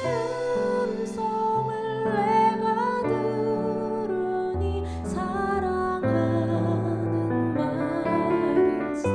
음성을 내가 들으니 사랑하는 말일세.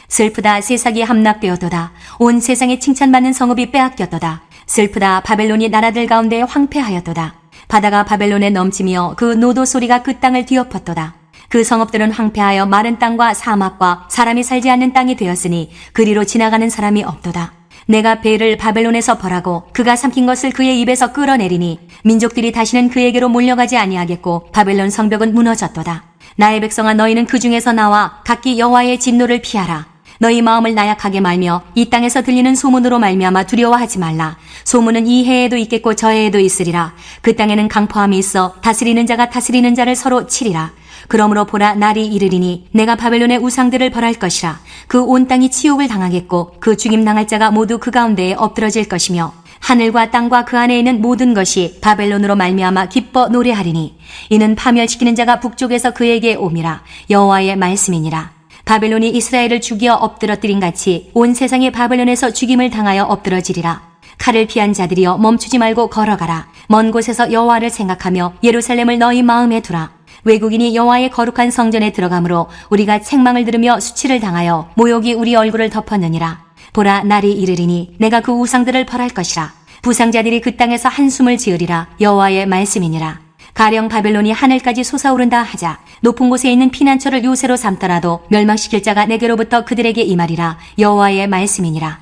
슬프다 세상이 함락되었도다. 온 세상에 칭찬받는 성읍이 빼앗겼도다. 슬프다 바벨론이 나라들 가운데 황폐하였도다. 바다가 바벨론에 넘치며 그 노도 소리가 그 땅을 뒤엎었도다. 그 성읍들은 황폐하여 마른 땅과 사막과 사람이 살지 않는 땅이 되었으니 그리로 지나가는 사람이 없도다. 내가 배를 바벨론에서 벌하고 그가 삼킨 것을 그의 입에서 끌어내리니 민족들이 다시는 그에게로 몰려가지 아니하겠고 바벨론 성벽은 무너졌도다. 나의 백성아, 너희는 그 중에서 나와 각기 여호와의 진노를 피하라. 너희 마음을 나약하게 말며 이 땅에서 들리는 소문으로 말미암아 두려워하지 말라. 소문은 이 해에도 있겠고 저 해에도 있으리라. 그 땅에는 강포함이 있어 다스리는 자가 다스리는 자를 서로 치리라. 그러므로 보라, 날이 이르리니 내가 바벨론의 우상들을 벌할 것이라. 그 온 땅이 치욕을 당하겠고 그 죽임당할 자가 모두 그 가운데에 엎드러질 것이며 하늘과 땅과 그 안에 있는 모든 것이 바벨론으로 말미암아 기뻐 노래하리니 이는 파멸시키는 자가 북쪽에서 그에게 옴이라. 여호와의 말씀이니라. 바벨론이 이스라엘을 죽여 엎드러뜨린 같이 온 세상이 바벨론에서 죽임을 당하여 엎드러지리라. 칼을 피한 자들이여 멈추지 말고 걸어가라. 먼 곳에서 여호와를 생각하며 예루살렘을 너희 마음에 두라. 외국인이 여호와의 거룩한 성전에 들어가므로 우리가 책망을 들으며 수치를 당하여 모욕이 우리 얼굴을 덮었느니라. 보라, 날이 이르리니 내가 그 우상들을 벌할 것이라. 부상자들이 그 땅에서 한숨을 지으리라. 여호와의 말씀이니라. 가령 바벨론이 하늘까지 솟아오른다 하자 높은 곳에 있는 피난처를 요새로 삼더라도 멸망시킬 자가 내게로부터 그들에게 임하리라. 여호와의 말씀이니라.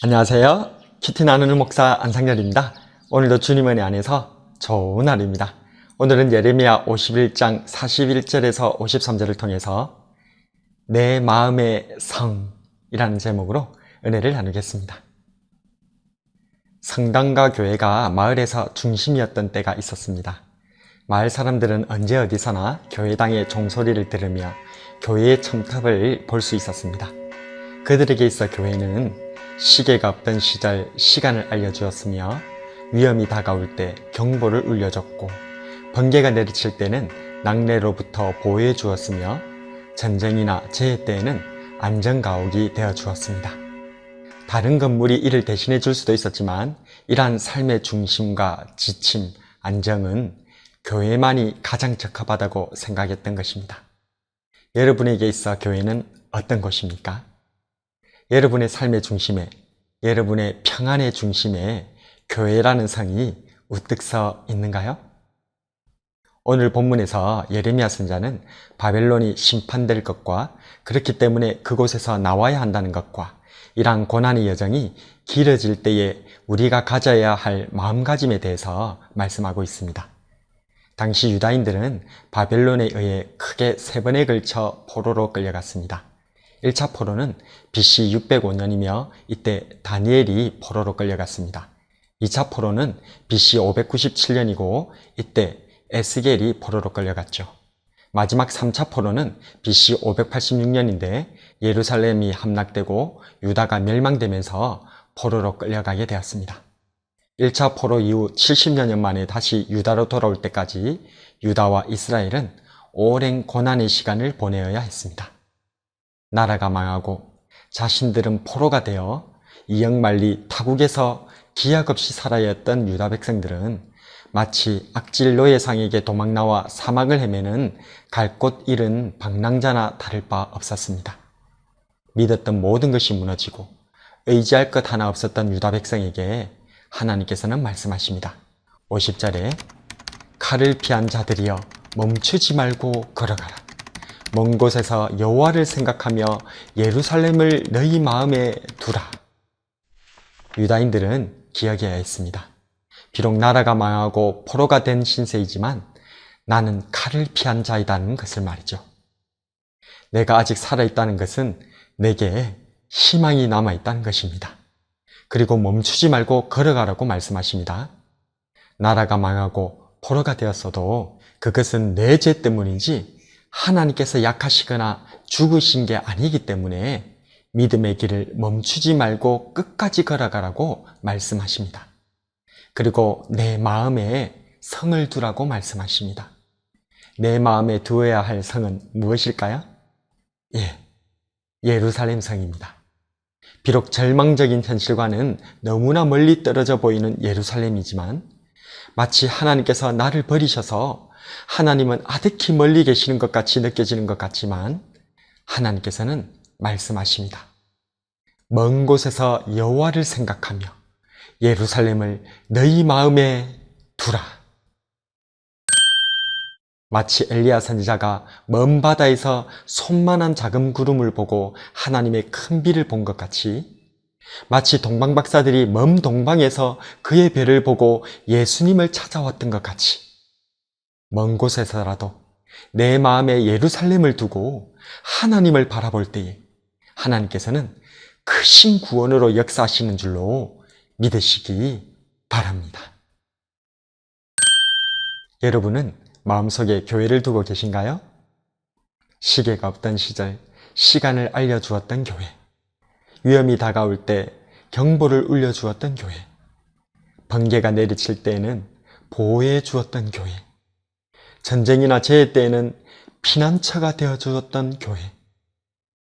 안녕하세요. 키티 나누는 목사 안상열입니다. 오늘도 주님의 은혜 안에서 좋은 하루입니다. 오늘은 예레미야 51장 41절에서 53절을 통해서 내 마음의 성이라는 제목으로 은혜를 나누겠습니다. 성당과 교회가 마을에서 중심이었던 때가 있었습니다. 마을 사람들은 언제 어디서나 교회당의 종소리를 들으며 교회의 첨탑을 볼 수 있었습니다. 그들에게 있어 교회는 시계가 없던 시절 시간을 알려주었으며 위험이 다가올 때 경보를 울려줬고 번개가 내리칠 때는 낙뢰로부터 보호해 주었으며 전쟁이나 재해 때에는 안전가옥이 되어 주었습니다. 다른 건물이 이를 대신해 줄 수도 있었지만 이러한 삶의 중심과 지침, 안정은 교회만이 가장 적합하다고 생각했던 것입니다. 여러분에게 있어 교회는 어떤 곳입니까? 여러분의 삶의 중심에, 여러분의 평안의 중심에 교회라는 성이 우뚝 서 있는가요? 오늘 본문에서 예레미야 선자는 바벨론이 심판될 것과 그렇기 때문에 그곳에서 나와야 한다는 것과 이러한 고난의 여정이 길어질 때에 우리가 가져야 할 마음가짐에 대해서 말씀하고 있습니다. 당시 유다인들은 바벨론에 의해 크게 3번에 걸쳐 포로로 끌려갔습니다. 1차 포로는 BC 605년이며 이때 다니엘이 포로로 끌려갔습니다. 2차 포로는 BC 597년이고 이때 에스겔이 포로로 끌려갔죠. 마지막 3차 포로는 BC 586년인데 예루살렘이 함락되고 유다가 멸망되면서 포로로 끌려가게 되었습니다. 1차 포로 이후 70여 년 만에 다시 유다로 돌아올 때까지 유다와 이스라엘은 오랜 고난의 시간을 보내어야 했습니다. 나라가 망하고 자신들은 포로가 되어 이역만리 타국에서 기약 없이 살아야 했던 유다 백성들은 마치 악질 노예상에게 도망나와 사막을 헤매는 갈 곳 잃은 방랑자나 다를 바 없었습니다. 믿었던 모든 것이 무너지고 의지할 것 하나 없었던 유다 백성에게 하나님께서는 말씀하십니다. 50절에 칼을 피한 자들이여 멈추지 말고 걸어가라. 먼 곳에서 여호와를 생각하며 예루살렘을 너희 마음에 두라. 유다인들은 기억해야 했습니다. 비록 나라가 망하고 포로가 된 신세이지만 나는 칼을 피한 자이다는 것을 말이죠. 내가 아직 살아있다는 것은 내게 희망이 남아있다는 것입니다. 그리고 멈추지 말고 걸어가라고 말씀하십니다. 나라가 망하고 포로가 되었어도 그것은 내 죄 때문이지 하나님께서 약하시거나 죽으신 게 아니기 때문에 믿음의 길을 멈추지 말고 끝까지 걸어가라고 말씀하십니다. 그리고 내 마음에 성을 두라고 말씀하십니다. 내 마음에 두어야 할 성은 무엇일까요? 예, 예루살렘 성입니다. 비록 절망적인 현실과는 너무나 멀리 떨어져 보이는 예루살렘이지만 마치 하나님께서 나를 버리셔서 하나님은 아득히 멀리 계시는 것 같이 느껴지는 것 같지만 하나님께서는 말씀하십니다. 먼 곳에서 여호와를 생각하며 예루살렘을 너희 마음에 두라. 마치 엘리야 선지자가 먼 바다에서 손만한 작은 구름을 보고 하나님의 큰 비를 본 것 같이, 마치 동방박사들이 먼 동방에서 그의 별을 보고 예수님을 찾아왔던 것 같이, 먼 곳에서라도 내 마음에 예루살렘을 두고 하나님을 바라볼 때에 하나님께서는 크신 구원으로 역사하시는 줄로 믿으시기 바랍니다. 여러분은 마음속에 교회를 두고 계신가요? 시계가 없던 시절 시간을 알려주었던 교회, 위험이 다가올 때 경보를 울려주었던 교회, 번개가 내리칠 때에는 보호해 주었던 교회, 전쟁이나 재해 때에는 피난처가 되어주었던 교회.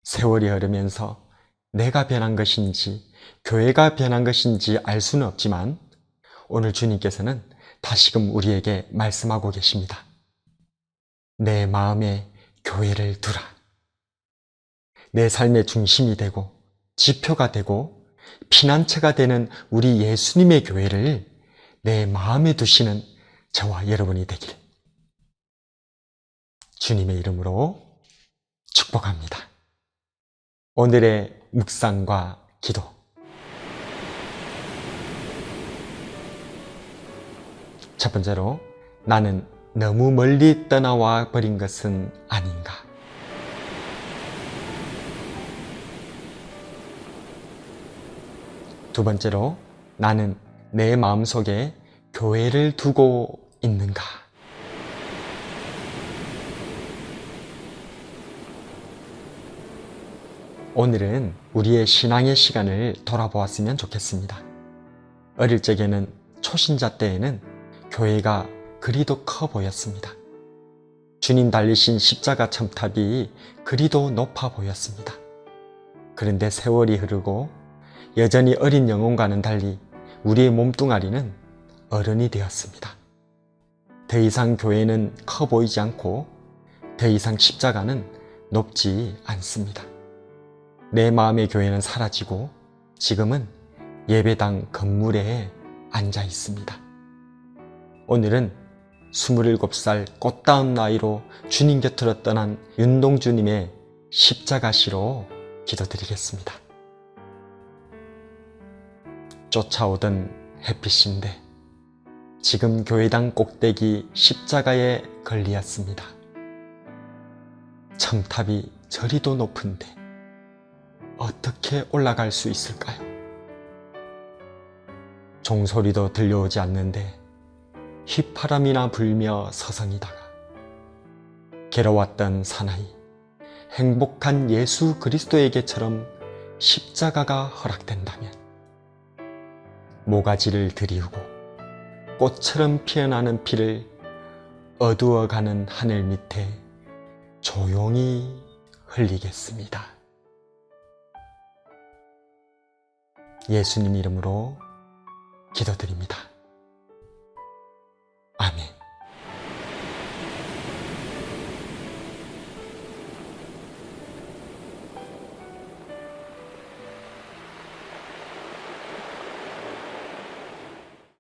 세월이 흐르면서 내가 변한 것인지 교회가 변한 것인지 알 수는 없지만 오늘 주님께서는 다시금 우리에게 말씀하고 계십니다. 내 마음에 교회를 두라. 내 삶의 중심이 되고 지표가 되고 피난처가 되는 우리 예수님의 교회를 내 마음에 두시는 저와 여러분이 되길 주님의 이름으로 축복합니다. 오늘의 묵상과 기도. 첫 번째로, 나는 너무 멀리 떠나와 버린 것은 아닌가. 두 번째로, 나는 내 마음속에 교회를 두고 있는가. 오늘은 우리의 신앙의 시간을 돌아보았으면 좋겠습니다. 어릴 적에는, 초신자 때에는 교회가 그리도 커 보였습니다. 주님 달리신 십자가 첨탑이 그리도 높아 보였습니다. 그런데 세월이 흐르고 여전히 어린 영혼과는 달리 우리의 몸뚱아리는 어른이 되었습니다. 더 이상 교회는 커 보이지 않고 더 이상 십자가는 높지 않습니다. 내 마음의 교회는 사라지고 지금은 예배당 건물에 앉아 있습니다. 오늘은 27살 꽃다운 나이로 주님 곁으로 떠난 윤동주님의 십자가시로 기도드리겠습니다. 쫓아오던 햇빛인데 지금 교회당 꼭대기 십자가에 걸리었습니다. 첨탑이 저리도 높은데 어떻게 올라갈 수 있을까요? 종소리도 들려오지 않는데 휘파람이나 불며 서성이다가 괴로웠던 사나이, 행복한 예수 그리스도에게처럼 십자가가 허락된다면 모가지를 들이우고 꽃처럼 피어나는 피를 어두워가는 하늘 밑에 조용히 흘리겠습니다. 예수님 이름으로 기도드립니다.